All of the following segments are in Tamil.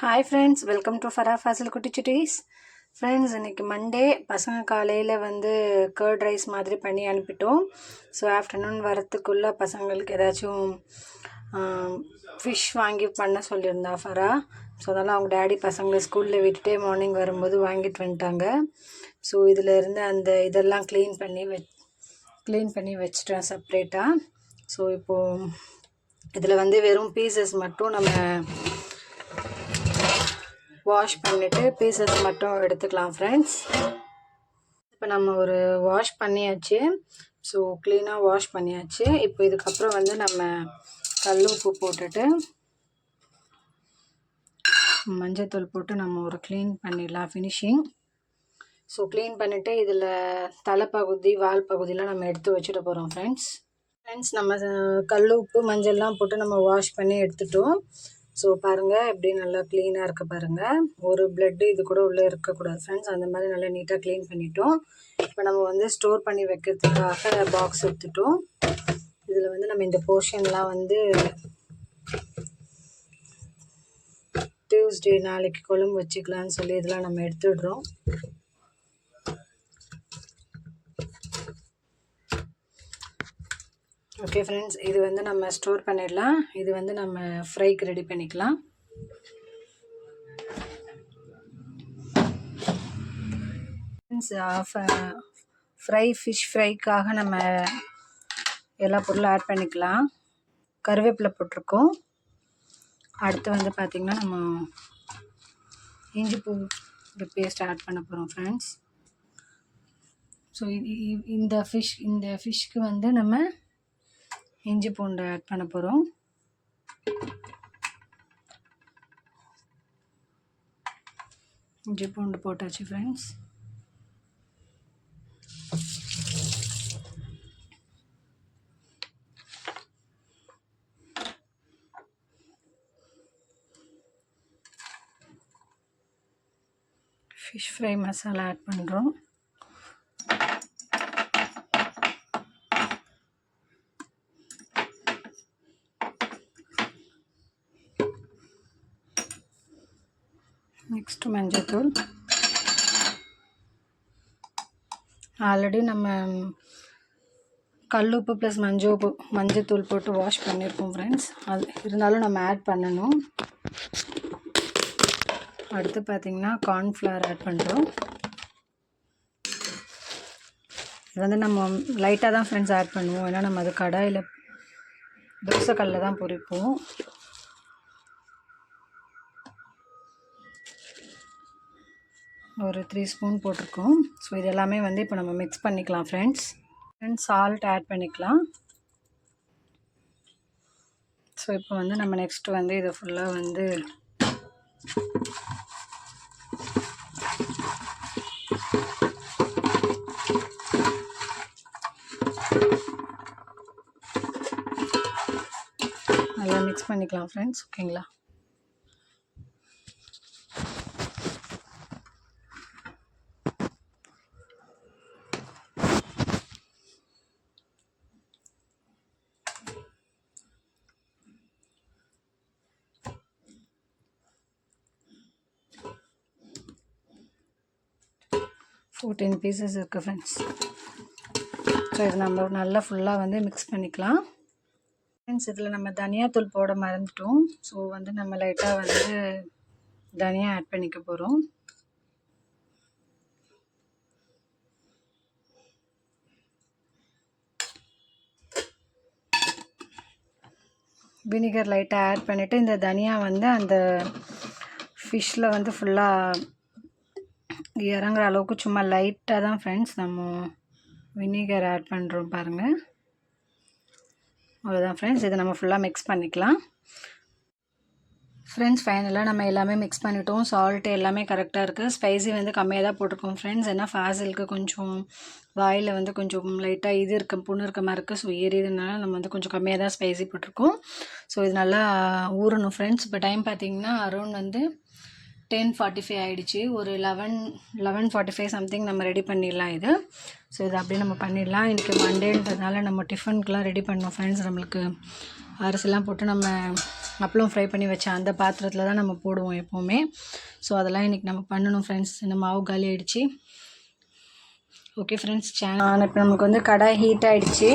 Hi friends, welcome to Farah Fasil Kutty Chutties. Friends, இன்றைக்கி மண்டே. பசங்க காலையில் கர்ட் ரைஸ் மாதிரி பண்ணி அனுப்பிட்டோம். ஸோ ஆஃப்டர்நூன் வரத்துக்குள்ளே பசங்களுக்கு ஏதாச்சும் ஃபிஷ் வாங்கி பண்ண சொல்லியிருந்தா ஃபரா. ஸோ அதனால் அவங்க டேடி பசங்களை ஸ்கூலில் விட்டுட்டே மார்னிங் வரும்போது வாங்கிட்டு வந்துட்டாங்க. ஸோ இதில் இருந்து அந்த இதெல்லாம் க்ளீன் பண்ணி வச்சுட்டேன் செப்ரேட்டாக. ஸோ இப்போது இதில் வெறும் பீசஸ் மட்டும் நம்ம வாஷ் பண்ணிவிட்டு பீசஸ் மட்டும் எடுத்துக்கலாம் ஃப்ரெண்ட்ஸ். இப்போ நம்ம ஒரு வாஷ் பண்ணியாச்சு. ஸோ க்ளீனாக வாஷ் பண்ணியாச்சு. இப்போ இதுக்கப்புறம் நம்ம கல் உப்பு போட்டுட்டு மஞ்சத்தூள் போட்டு நம்ம ஒரு க்ளீன் பண்ணிடலாம் ஃபினிஷிங். ஸோ க்ளீன் பண்ணிவிட்டு இதில் தலைப்பகுதி வால் பகுதியெலாம் நம்ம எடுத்து வச்சுட்டு போகிறோம் ஃப்ரெண்ட்ஸ். நம்ம கல் உப்பு மஞ்சள்லாம் போட்டு நம்ம வாஷ் பண்ணி எடுத்துட்டோம். ஸோ பாருங்கள், எப்படி நல்லா க்ளீனாக இருக்க பாருங்கள். ஒரு பிளட்டு இது கூட உள்ளே இருக்கக்கூடாது ஃப்ரெண்ட்ஸ். அந்த மாதிரி நல்லா நீட்டாக க்ளீன் பண்ணிட்டோம். இப்போ நம்ம ஸ்டோர் பண்ணி வைக்கிறதுக்காக பாக்ஸ் எடுத்துட்டோம். இதில் நம்ம இந்த போர்ஷன்லாம் டியூஸ்டே நாளைக்கு குழம்பு வச்சுக்கலான்னு சொல்லி இதெல்லாம் நம்ம எடுத்துடுறோம். ஓகே ஃப்ரெண்ட்ஸ், இது நம்ம ஸ்டோர் பண்ணிடலாம். இது நம்ம ஃப்ரைக்கு ரெடி பண்ணிக்கலாம். ஃபிஷ் ஃப்ரைக்காக நம்ம எல்லா பொருளும் ஆட் பண்ணிக்கலாம். கருவேப்பிலை போட்டிருக்கோம். அடுத்து பார்த்திங்கன்னா நம்ம இஞ்சி பூண்டு பேஸ்ட் ஆட் பண்ண போகிறோம் ஃப்ரெண்ட்ஸ். ஸோ இந்த ஃபிஷ்க்கு நம்ம இஞ்சி பூண்டு ஆட் பண்ண போகிறோம். இஞ்சி பூண்டு போட்டாச்சு friends. Fish fry masala add பண்ணுறோம். நெக்ஸ்ட்டு மஞ்சத்தூள். ஆல்ரெடி நம்ம கல்லுப்பு ப்ளஸ் மஞ்சத்தூள் போட்டு வாஷ் பண்ணியிருக்கோம் ஃப்ரெண்ட்ஸ். அது இருந்தாலும் நம்ம ஆட் பண்ணணும். அடுத்து பார்த்திங்கன்னா கார்ன்ஃப்ளவர் ஆட் பண்ணுறோம். இது நம்ம லைட்டாக தான் ஃப்ரெண்ட்ஸ் ஆட் பண்ணுவோம். ஏன்னா நம்ம அது கடாயில் தோசைக்கல்லில் தான் பொரிப்போம். ஒரு 3 ஸ்பூன் போட்டிருக்கோம். ஸோ இது எல்லாமே இப்போ நம்ம மிக்ஸ் பண்ணிக்கலாம் ஃப்ரெண்ட்ஸ். சால்ட் ஆட் பண்ணிக்கலாம். ஸோ இப்போ நம்ம நெக்ஸ்ட்டு இதை ஃபுல்லாக நல்லா மிக்ஸ் பண்ணிக்கலாம் ஃப்ரெண்ட்ஸ். ஓகேங்களா? ஸோ 10 பீசஸ் இருக்குது ஃப்ரெண்ட்ஸ். ஸோ இது நம்ம நல்லா ஃபுல்லாக மிக்ஸ் பண்ணிக்கலாம் ஃப்ரெண்ட்ஸ். இதில் நம்ம தனியாத்தூள் போட மறந்துட்டோம். ஸோ நம்ம லைட்டாக தனியா ஆட் பண்ணிக்க போகிறோம். வினிகர் லைட்டாக ஆட் பண்ணிவிட்டு இந்த தனியா அந்த ஃபிஷ்ஷில் ஃபுல்லாக இறங்குற அளவுக்கு சும்மா லைட்டாக தான் ஃப்ரெண்ட்ஸ் நம்ம வினிகர் ஆட் பண்ணுறோம் பாருங்கள். அவ்வளோதான் ஃப்ரெண்ட்ஸ். இதை நம்ம ஃபுல்லாக மிக்ஸ் பண்ணிக்கலாம் ஃப்ரெண்ட்ஸ். ஃபைனலாக நம்ம எல்லாமே மிக்ஸ் பண்ணிட்டோம். சால்ட்டு எல்லாமே கரெக்டாக இருக்குது. ஸ்பைசி கம்மியாக தான் போட்டிருக்கோம் ஃப்ரெண்ட்ஸ். ஏன்னா ஃபாசிலுக்கு கொஞ்சம் வாயில் கொஞ்சம் லைட்டாக புண்ணு இருக்க மாதிரி இருக்குது. ஸோ ஏறியதுனால நம்ம கொஞ்சம் கம்மியாக தான் ஸ்பைசி போட்டிருக்கோம். ஸோ இது நல்லா ஊறணும் ஃப்ரெண்ட்ஸ். இப்போ டைம் பார்த்திங்கன்னா அரௌண்ட் 10:45 ஆகிடுச்சு. ஒரு 11:45 சம்திங் நம்ம ரெடி பண்ணிடலாம் இது. ஸோ இது அப்படியே நம்ம பண்ணிடலாம். இன்றைக்கி மண்டேன்றதுனால நம்ம டிஃபனுக்கெலாம் ரெடி பண்ணோம் ஃப்ரெண்ட்ஸ். நம்மளுக்கு அரிசிலாம் போட்டு நம்ம அப்பளம் ஃப்ரை பண்ணி வச்ச அந்த பாத்திரத்தில் தான் நம்ம போடுவோம் எப்போவுமே. ஸோ அதெல்லாம் இன்றைக்கி நம்ம பண்ணணும் ஃப்ரெண்ட்ஸ். இந்த மாவு காலி ஆகிடுச்சு. ஓகே ஃப்ரெண்ட்ஸ், இப்போ நமக்கு வந்து கடாய் ஹீட் ஆகிடுச்சு.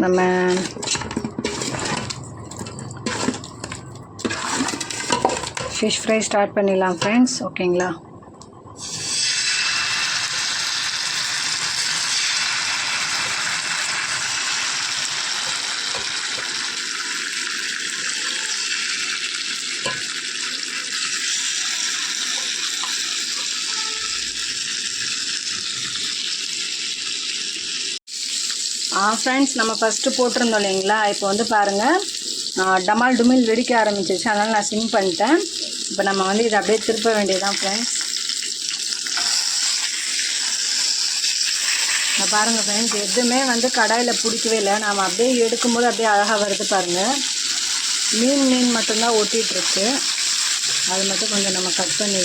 நம்ம ஃபிஷ் ஃப்ரை ஸ்டார்ட் பண்ணிடலாம் ஃப்ரெண்ட்ஸ். ஓகேங்களா? ஃப்ரெண்ட்ஸ், நம்ம ஃபஸ்ட்டு போட்டிருந்தோம் இல்லைங்களா? இப்போ வந்து பாருங்கள், டமால் டுமில் வெடிக்க ஆரம்பிச்சிருச்சு. அதனால் நான் சிம் பண்ணிட்டேன். இப்போ நம்ம வந்து இதை அப்படியே திருப்ப வேண்டியதுதான் ஃப்ரெண்ட்ஸ். பாருங்கள் ஃப்ரெண்ட்ஸ், எதுவுமே வந்து கடாயில் பிடிக்கவே இல்லை. நாம் அப்படியே எடுக்கும்போது அப்படியே அழகாக வருது பாருங்கள். மீன் மட்டும்தான் ஒட்டிகிட்ருக்கு. அது மட்டும் கொஞ்சம் நம்ம கட் பண்ணி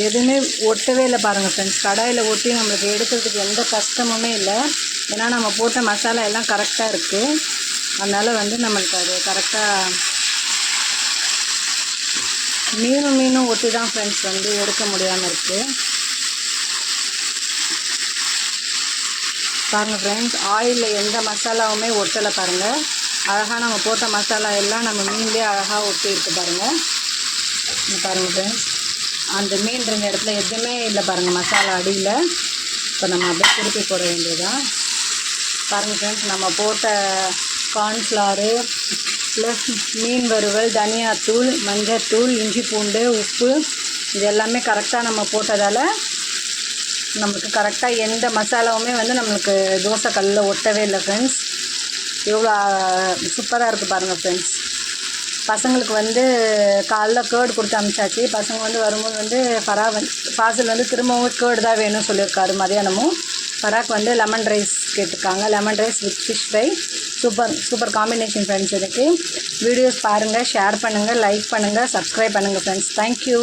எதுவுமே ஒட்டவே இல்லை பாருங்கள் ஃப்ரெண்ட்ஸ். கடாயில் ஒட்டி நம்மளுக்கு எடுக்கிறதுக்கு எந்த கஷ்டமுமே இல்லை. ஏன்னா நம்ம போட்ட மசாலா எல்லாம் கரெக்டாக இருக்குது. அதனால் வந்து நம்மளுக்கு அது கரெக்டாக மீனும் ஒட்டி தான் ஃப்ரெண்ட்ஸ் வந்து எடுக்க முடியாமல் இருக்குது. பாருங்கள் ஃப்ரெண்ட்ஸ், ஆயிலில் எந்த மசாலாவுமே ஒட்டலை பாருங்கள். அழகாக நம்ம போட்ட மசாலா எல்லாம் நம்ம மீன்லேயே அழகாக ஒட்டி இருக்குது பாருங்கள். பாருங்கள் ஃப்ரெண்ட்ஸ், அந்த மீன் இருந்த இடத்துல எதுவுமே இல்லை பாருங்கள் மசாலா அடியில். இப்போ நம்ம அப்படியே திருப்பி போட வேண்டியதுதான். பாருங்கள் ஃப்ரெண்ட்ஸ், நம்ம போட்ட கார்ன்ஃப்ளவரு ப்ளஸ் மீன் வறுவல், தனியாத்தூள், மஞ்சத்தூள், இஞ்சி பூண்டு, உப்பு இது எல்லாமே கரெக்டாக நம்ம போட்டதால் நம்மளுக்கு கரெக்டாக எந்த மசாலாவுமே வந்து நம்மளுக்கு தோசை கல்லில் ஒட்டவே இல்லை ஃப்ரெண்ட்ஸ். எவ்வளோ சூப்பராக இருக்குது பாருங்கள் ஃப்ரெண்ட்ஸ். பசங்களுக்கு வந்து காலைல கேர்டு கொடுத்து அனுப்பிச்சாச்சு. பசங்க வந்து வரும்போது வந்து ஃபாசில் வந்து திரும்பவும் கேர்டு தான் வேணும்னு சொல்லியிருக்காரு மதியானமும். ஃபராக் வந்து லெமன் ரைஸ் கேட்டிருக்காங்க. Lemon rice with fish fry. Super combination friends. இதுக்கு வீடியோஸ் பாருங்கள், ஷேர் பண்ணுங்கள், லைக் பண்ணுங்கள், சப்ஸ்கிரைப் பண்ணுங்கள் ஃப்ரெண்ட்ஸ். தேங்க்யூ.